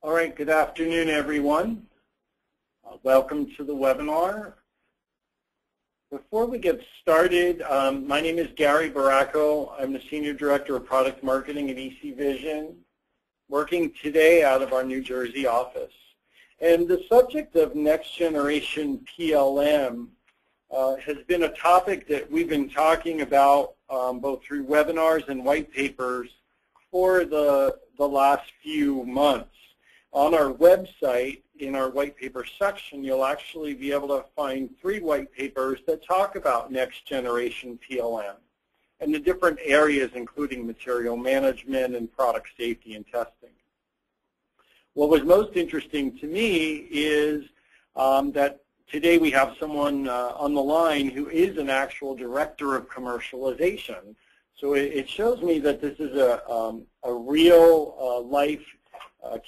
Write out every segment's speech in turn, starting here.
All right, good afternoon, everyone. Welcome to the webinar. Before we get started, my name is Gary Baracco. I'm the Senior Director of Product Marketing at EC Vision, working today out of our New Jersey office. And the subject of next generation PLM has been a topic that we've been talking about both through webinars and white papers for the last few months. On our website, in our white paper section, you'll actually be able to find 3 white papers that talk about next generation PLM and the different areas, including material management and product safety and testing. What was most interesting to me is that today we have someone on the line who is an actual director of commercialization. So it shows me that this is a real life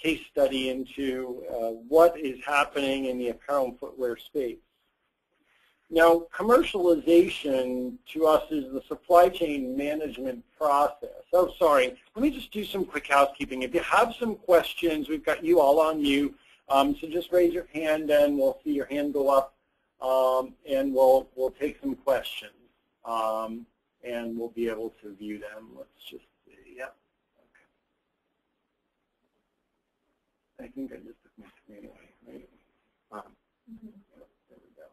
case study into what is happening in the apparel and footwear space. Now, commercialization to us is the supply chain management process. Oh, sorry. Let me just do some quick housekeeping. If you have some questions, we've got you all on mute. So just raise your hand and we'll see your hand go up, and we'll take some questions, and we'll be able to view them. Let's just see. Yeah. I think I just took my screen away, right? There we go.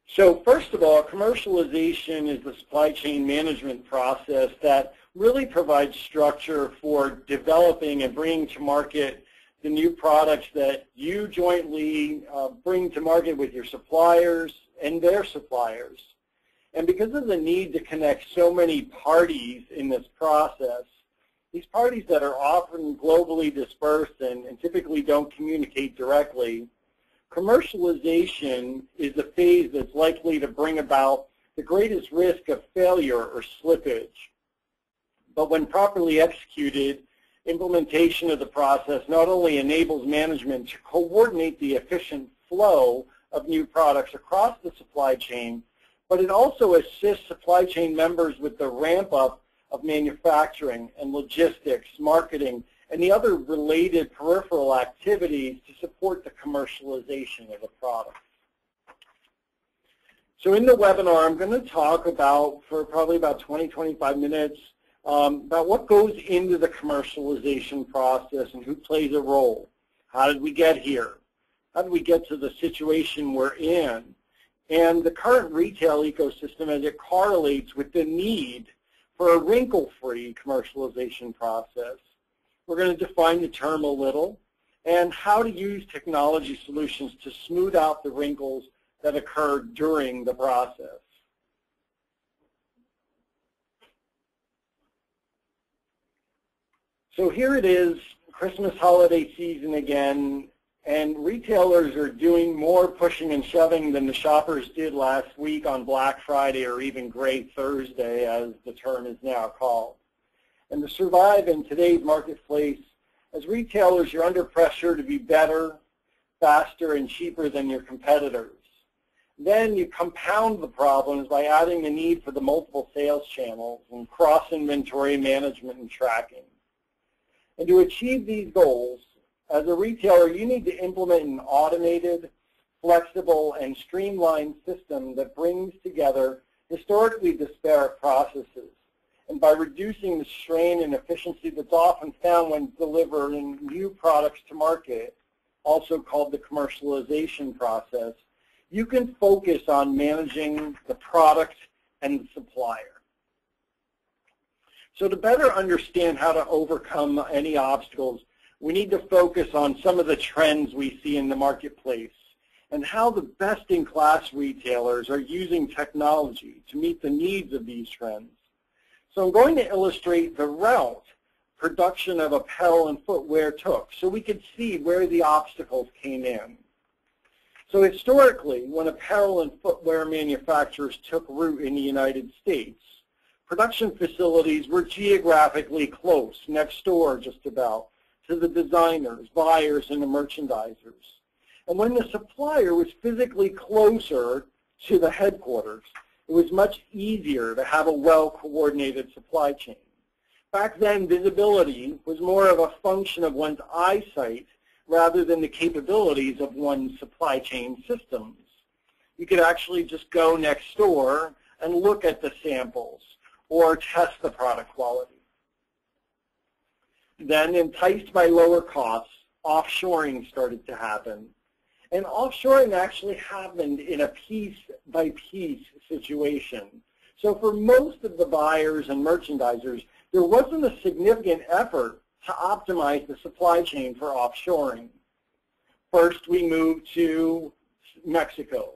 So first of all, commercialization is the supply chain management process that really provides structure for developing and bringing to market the new products that you jointly bring to market with your suppliers and their suppliers. And because of the need to connect so many parties in this process, these parties that are often globally dispersed and typically don't communicate directly, commercialization is the phase that's likely to bring about the greatest risk of failure or slippage. But when properly executed, implementation of the process not only enables management to coordinate the efficient flow of new products across the supply chain, but it also assists supply chain members with the ramp-up of manufacturing and logistics, marketing, and the other related peripheral activities to support the commercialization of the product. So in the webinar, I'm going to talk about, for probably about 20-25 minutes, about what goes into the commercialization process and who plays a role. How did we get here? How did we get to the situation we're in? And the current retail ecosystem as it correlates with the need for a wrinkle-free commercialization process. We're going to define the term a little and how to use technology solutions to smooth out the wrinkles that occur during the process. So here it is, Christmas holiday season again. And retailers are doing more pushing and shoving than the shoppers did last week on Black Friday or even Gray Thursday, as the term is now called. And to survive in today's marketplace, as retailers, you're under pressure to be better, faster, and cheaper than your competitors. Then you compound the problems by adding the need for the multiple sales channels and cross-inventory management and tracking. And to achieve these goals, as a retailer, you need to implement an automated, flexible, and streamlined system that brings together historically disparate processes. And by reducing the strain and efficiency that's often found when delivering new products to market, also called the commercialization process, you can focus on managing the product and the supplier. So to better understand how to overcome any obstacles, we need to focus on some of the trends we see in the marketplace and how the best-in-class retailers are using technology to meet the needs of these trends. So I'm going to illustrate the route production of apparel and footwear took so we could see where the obstacles came in. So historically, when apparel and footwear manufacturers took root in the United States, production facilities were geographically close, next door just about, to the designers, buyers, and the merchandisers. And when the supplier was physically closer to the headquarters, it was much easier to have a well-coordinated supply chain. Back then, visibility was more of a function of one's eyesight rather than the capabilities of one's supply chain systems. You could actually just go next door and look at the samples or test the product quality. Then, enticed by lower costs, offshoring started to happen. And offshoring actually happened in a piece-by-piece situation. So for most of the buyers and merchandisers, there wasn't a significant effort to optimize the supply chain for offshoring. First, we moved to Mexico.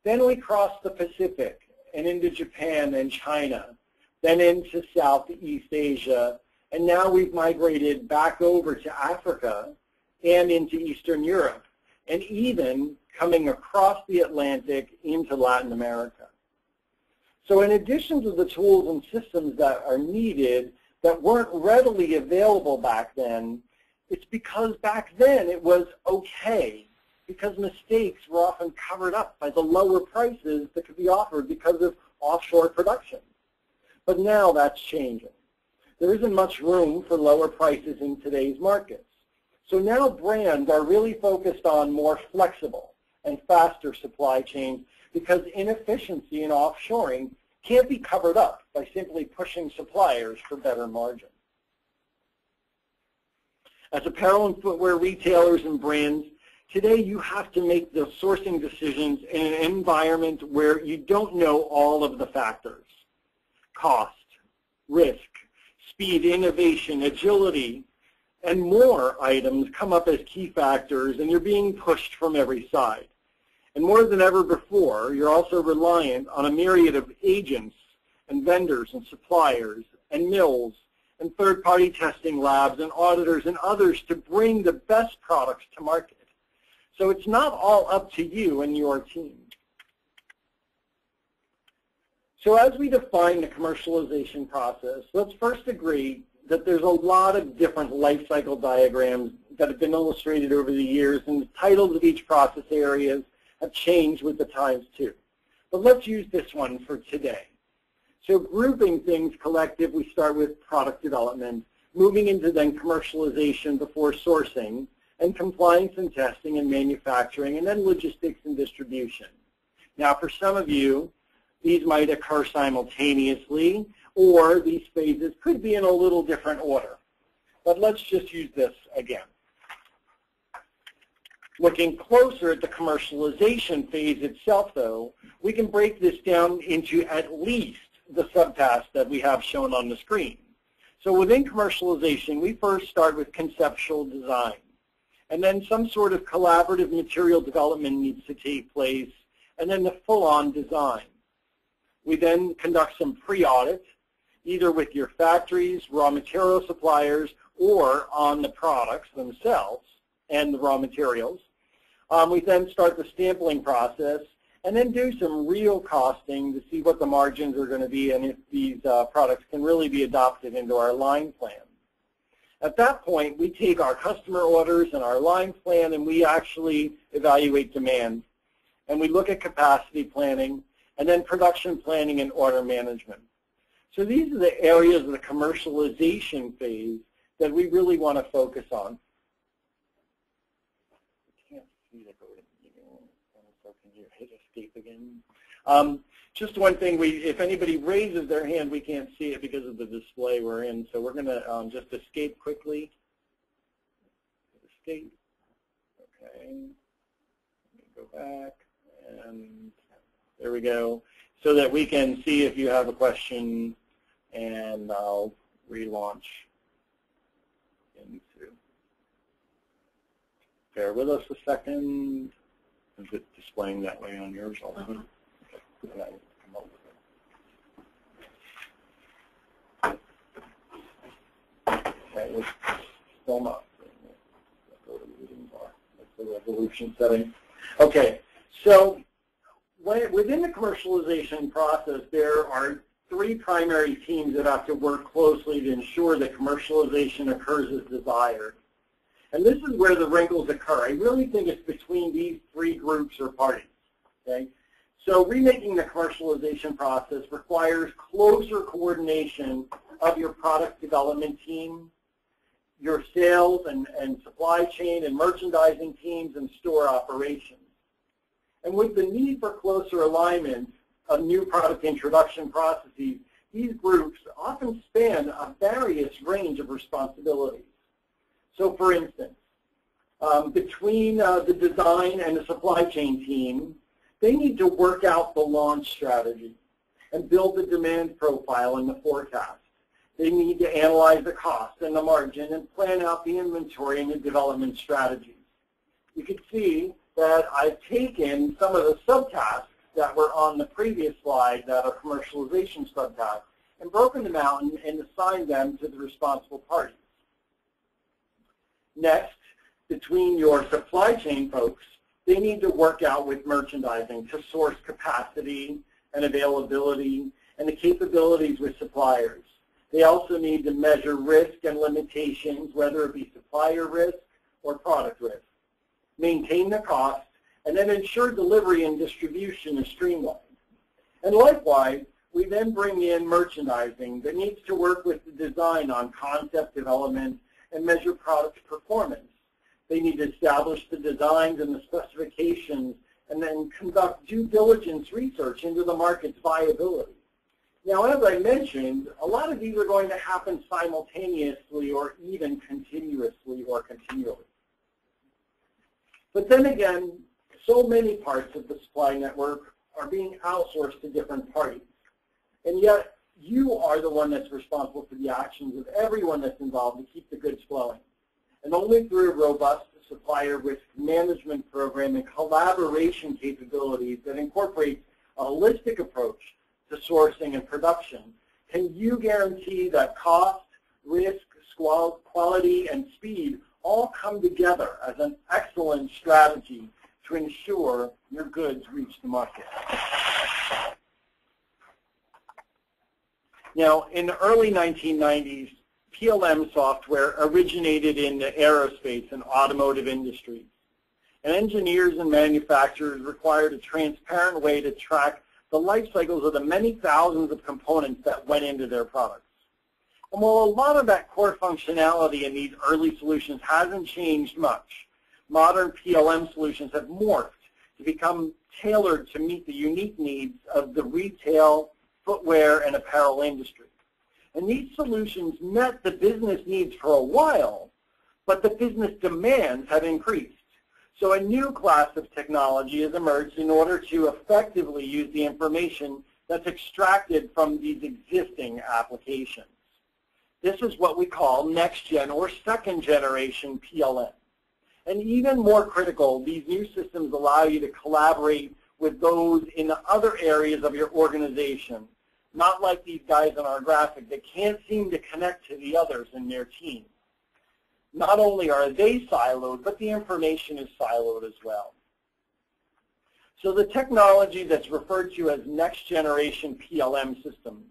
Then we crossed the Pacific and into Japan and China, then into Southeast Asia, and now we've migrated back over to Africa and into Eastern Europe, and even coming across the Atlantic into Latin America. So in addition to the tools and systems that are needed that weren't readily available back then, it's because back then it was okay, because mistakes were often covered up by the lower prices that could be offered because of offshore production. But now that's changing. There isn't much room for lower prices in today's markets. So now brands are really focused on more flexible and faster supply chains because inefficiency in offshoring can't be covered up by simply pushing suppliers for better margins. As apparel and footwear retailers and brands, today you have to make the sourcing decisions in an environment where you don't know all of the factors. Cost, risk, speed, innovation, agility, and more items come up as key factors, and you're being pushed from every side. And more than ever before, you're also reliant on a myriad of agents and vendors and suppliers and mills and third-party testing labs and auditors and others to bring the best products to market. So it's not all up to you and your team. So as we define the commercialization process, let's first agree that there's a lot of different life cycle diagrams that have been illustrated over the years, and the titles of each process areas have changed with the times too. But let's use this one for today. So grouping things collective, we start with product development, moving into then commercialization before sourcing, and compliance and testing and manufacturing, and then logistics and distribution. Now for some of you, these might occur simultaneously, or these phases could be in a little different order. But let's just use this again. Looking closer at the commercialization phase itself, though, we can break this down into at least the subtasks that we have shown on the screen. So within commercialization, we first start with conceptual design. And then some sort of collaborative material development needs to take place, and then the full-on design. We then conduct some pre-audit, either with your factories, raw material suppliers, or on the products themselves and the raw materials. We then start the sampling process and then do some real costing to see what the margins are going to be and if these products can really be adopted into our line plan. At that point, we take our customer orders and our line plan and we actually evaluate demand. And we look at capacity planning and then production planning and order management. So these are the areas of the commercialization phase that we really want to focus on. I can't see the code. So can you hit escape again? Just one thing, if anybody raises their hand, we can't see it because of the display we're in. So we're going to just escape quickly. Escape. Okay. Let me go back. And there we go. So that we can see if you have a question, and I'll relaunch into. Bear with us a second. Is it displaying that way on yours also? Okay. Okay, it's still not. Go to the reading bar. That's the resolution setting. Okay, so within the commercialization process, there are three primary teams that have to work closely to ensure that commercialization occurs as desired. And this is where the wrinkles occur. I really think it's between these three groups or parties. Okay? So remaking the commercialization process requires closer coordination of your product development team, your sales and supply chain and merchandising teams, and store operations. And with the need for closer alignment of new product introduction processes, these groups often span a various range of responsibilities. So for instance, between the design and the supply chain team, they need to work out the launch strategy and build the demand profile and the forecast. They need to analyze the cost and the margin and plan out the inventory and the development strategies. You can see that I've taken some of the subtasks that were on the previous slide that are commercialization subtasks and broken them out and assigned them to the responsible parties. Next, between your supply chain folks, they need to work out with merchandising to source capacity and availability and the capabilities with suppliers. They also need to measure risk and limitations, whether it be supplier risk or product risk, maintain the cost, and then ensure delivery and distribution is streamlined. And likewise, we then bring in merchandising that needs to work with the design on concept development and measure product performance. They need to establish the designs and the specifications and then conduct due diligence research into the market's viability. Now, as I mentioned, a lot of these are going to happen simultaneously or even continuously or continually. But then again, so many parts of the supply network are being outsourced to different parties. And yet, you are the one that's responsible for the actions of everyone that's involved to keep the goods flowing. And only through a robust supplier risk management program and collaboration capabilities that incorporate a holistic approach to sourcing and production can you guarantee that cost, risk, quality, and speed all come together as an excellent strategy to ensure your goods reach the market. Now, in the early 1990s, PLM software originated in the aerospace and automotive industries. And engineers and manufacturers required a transparent way to track the life cycles of the many thousands of components that went into their products. And while a lot of that core functionality in these early solutions hasn't changed much, modern PLM solutions have morphed to become tailored to meet the unique needs of the retail, footwear, and apparel industry. And these solutions met the business needs for a while, but the business demands have increased. So a new class of technology has emerged in order to effectively use the information that's extracted from these existing applications. This is what we call next-gen or second-generation PLM. And even more critical, these new systems allow you to collaborate with those in the other areas of your organization, not like these guys in our graphic that can't seem to connect to the others in their team. Not only are they siloed, but the information is siloed as well. So the technology that's referred to as next-generation PLM systems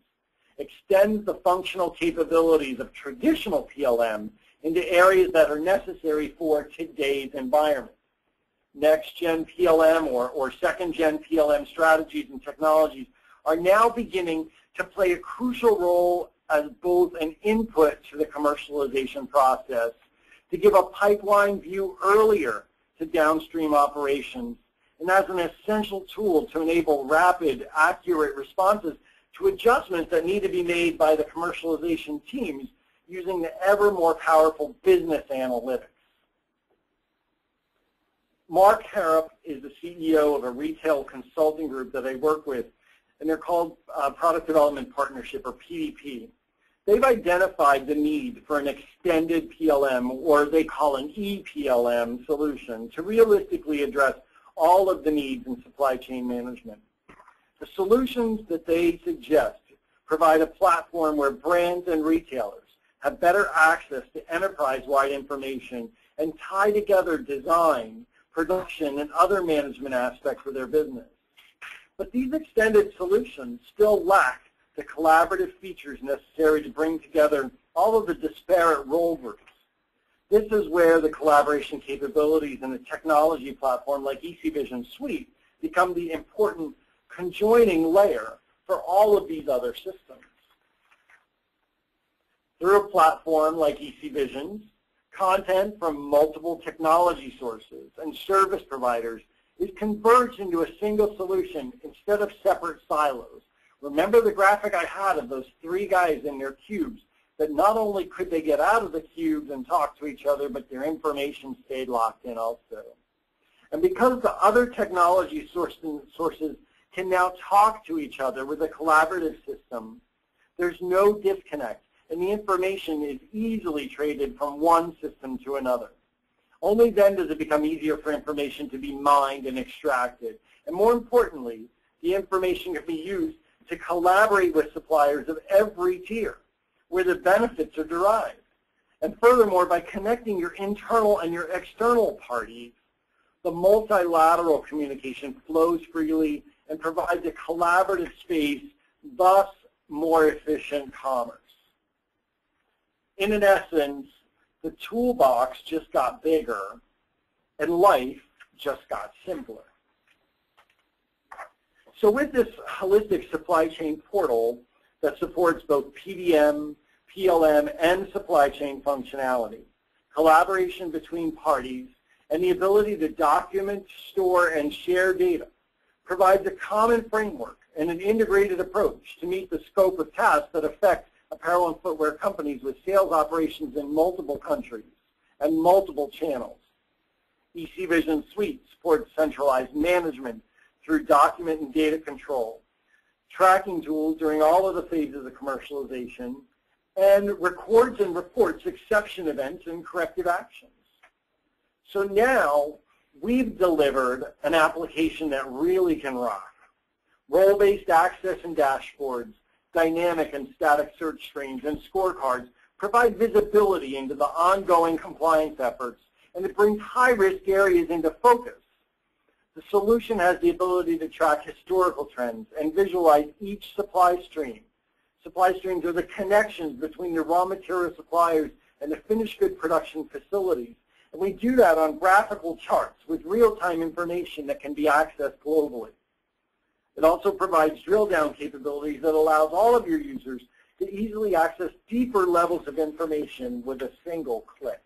extends the functional capabilities of traditional PLM into areas that are necessary for today's environment. Next-gen PLM or second-gen PLM strategies and technologies are now beginning to play a crucial role as both an input to the commercialization process, to give a pipeline view earlier to downstream operations, and as an essential tool to enable rapid, accurate responses to adjustments that need to be made by the commercialization teams using the ever more powerful business analytics. Mark Harrop is the CEO of a retail consulting group that I work with, and they're called Product Development Partnership, or PDP. They've identified the need for an extended PLM, or they call an ePLM solution, to realistically address all of the needs in supply chain management. The solutions that they suggest provide a platform where brands and retailers have better access to enterprise-wide information and tie together design, production, and other management aspects of their business. But these extended solutions still lack the collaborative features necessary to bring together all of the disparate role groups. This is where the collaboration capabilities in a technology platform like ECVision Suite become the important joining layer for all of these other systems. Through a platform like EC Visions, content from multiple technology sources and service providers is converged into a single solution instead of separate silos. Remember the graphic I had of those three guys in their cubes, that not only could they get out of the cubes and talk to each other, but their information stayed locked in also. And because the other technology sources can now talk to each other with a collaborative system, there's no disconnect, and the information is easily traded from one system to another. Only then does it become easier for information to be mined and extracted. And more importantly, the information can be used to collaborate with suppliers of every tier, where the benefits are derived. And furthermore, by connecting your internal and your external parties, the multilateral communication flows freely and provides a collaborative space, thus more efficient commerce. In essence, the toolbox just got bigger and life just got simpler. So with this holistic supply chain portal that supports both PDM, PLM, and supply chain functionality, collaboration between parties, and the ability to document, store, and share data provides a common framework and an integrated approach to meet the scope of tasks that affect apparel and footwear companies with sales operations in multiple countries and multiple channels. EC Vision Suite supports centralized management through document and data control, tracking tools during all of the phases of commercialization, and records and reports exception events and corrective actions. So now we've delivered an application that really can rock. Role-based access and dashboards, dynamic and static search screens, and scorecards provide visibility into the ongoing compliance efforts, and it brings high-risk areas into focus. The solution has the ability to track historical trends and visualize each supply stream. Supply streams are the connections between the raw material suppliers and the finished good production facilities. And we do that on graphical charts with real-time information that can be accessed globally. It also provides drill-down capabilities that allows all of your users to easily access deeper levels of information with a single click.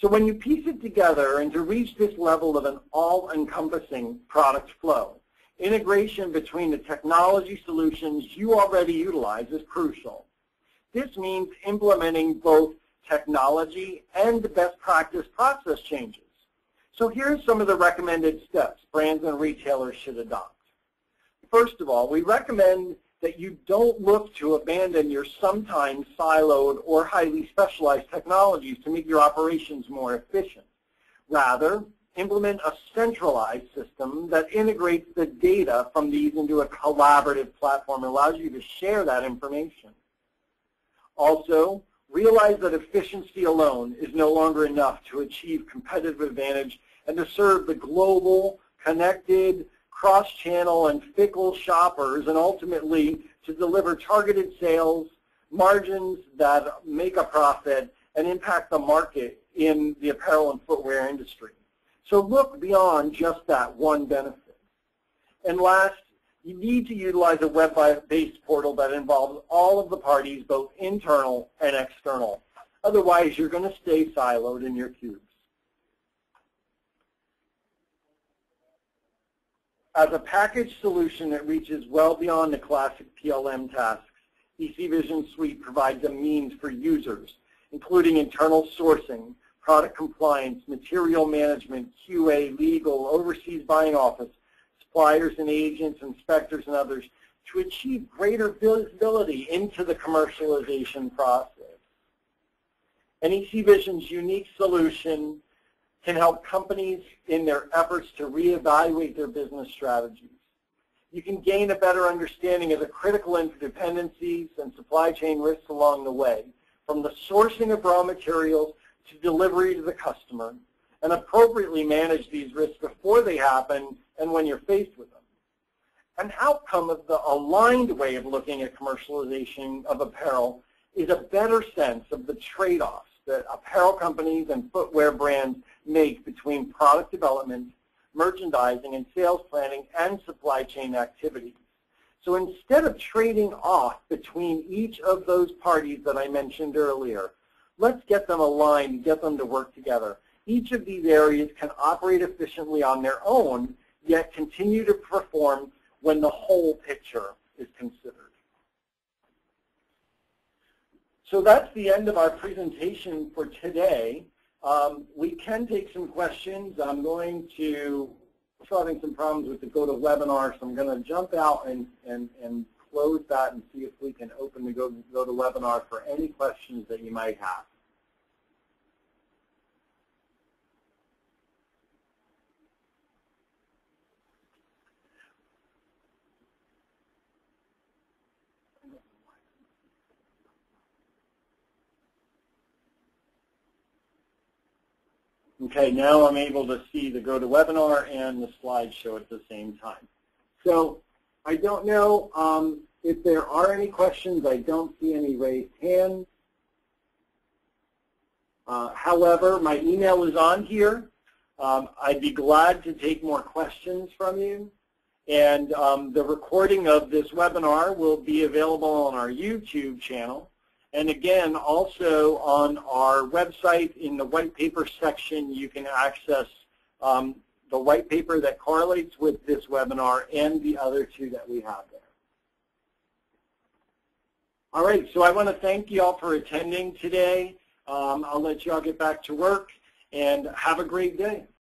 So when you piece it together and to reach this level of an all-encompassing product flow, integration between the technology solutions you already utilize is crucial. This means implementing both technology and best practice process changes. So here's some of the recommended steps brands and retailers should adopt. First of all, we recommend that you don't look to abandon your sometimes siloed or highly specialized technologies to make your operations more efficient. Rather, implement a centralized system that integrates the data from these into a collaborative platform and allows you to share that information. Also, realize that efficiency alone is no longer enough to achieve competitive advantage and to serve the global, connected, cross-channel, and fickle shoppers, and ultimately to deliver targeted sales, margins that make a profit, and impact the market in the apparel and footwear industry. So look beyond just that one benefit. And last, you need to utilize a web-based portal that involves all of the parties, both internal and external. Otherwise, you're going to stay siloed in your cubes. As a packaged solution that reaches well beyond the classic PLM tasks, EC Vision Suite provides a means for users, including internal sourcing, product compliance, material management, QA, legal, overseas buying office, suppliers and agents, inspectors, and others, to achieve greater visibility into the commercialization process. And EC Vision's unique solution can help companies in their efforts to reevaluate their business strategies. You can gain a better understanding of the critical interdependencies and supply chain risks along the way, from the sourcing of raw materials to delivery to the customer, and appropriately manage these risks before they happen and when you're faced with them. An outcome of the aligned way of looking at commercialization of apparel is a better sense of the trade-offs that apparel companies and footwear brands make between product development, merchandising and sales planning, and supply chain activities. So instead of trading off between each of those parties that I mentioned earlier, let's get them aligned and get them to work together. Each of these areas can operate efficiently on their own, yet continue to perform when the whole picture is considered. So that's the end of our presentation for today. We can take some questions. I'm having some problems with the GoToWebinar, so I'm going to jump out and close that and see if we can open the GoToWebinar for any questions that you might have. Okay, now I'm able to see the GoToWebinar and the slideshow at the same time. So I don't know if there are any questions. I don't see any raised hands. However, my email is on here. I'd be glad to take more questions from you. And the recording of this webinar will be available on our YouTube channel. And again, also on our website in the white paper section, you can access the white paper that correlates with this webinar and the other two that we have there. All right, so I want to thank you all for attending today. I'll let you all get back to work and have a great day.